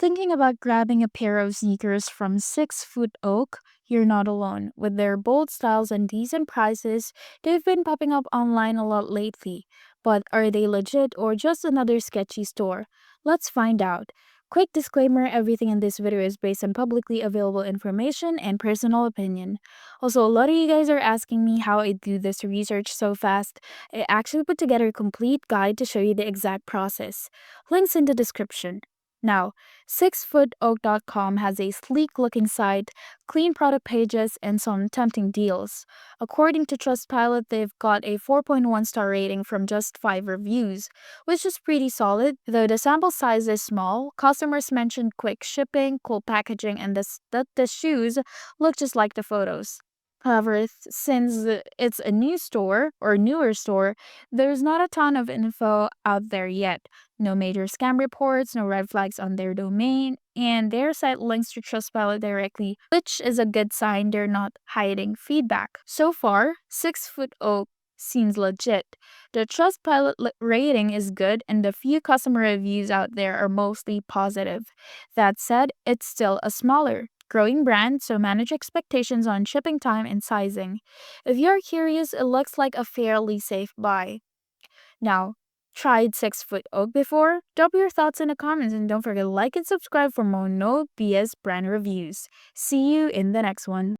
Thinking about grabbing a pair of sneakers from 6 Foot Oak? You're not alone. With their bold styles and decent prices, they've been popping up online a lot lately. But are they legit or just another sketchy store? Let's find out. Quick disclaimer, everything in this video is based on publicly available information and personal opinion. Also, a lot of you guys are asking me how I do this research so fast. I actually put together a complete guide to show you the exact process. Links in the description. Now, 6footoak.com has a sleek looking site, clean product pages, and some tempting deals. According to Trustpilot, they've got a 4.1 star rating from just 5 reviews, which is pretty solid. Though the sample size is small, customers mentioned quick shipping, cool packaging, and that the shoes look just like the photos. However, since it's a new store or newer store, there's not a ton of info out there yet. No major scam reports, no red flags on their domain, and their site links to Trustpilot directly, which is a good sign they're not hiding feedback. So far, 6 Foot Oak seems legit. The Trustpilot rating is good, and the few customer reviews out there are mostly positive. That said, it's still a smaller, growing brand, so manage expectations on shipping time and sizing. If you're curious, it looks like a fairly safe buy. Now, tried 6 Foot Oak before? Drop your thoughts in the comments and don't forget to like and subscribe for more no BS brand reviews. See you in the next one.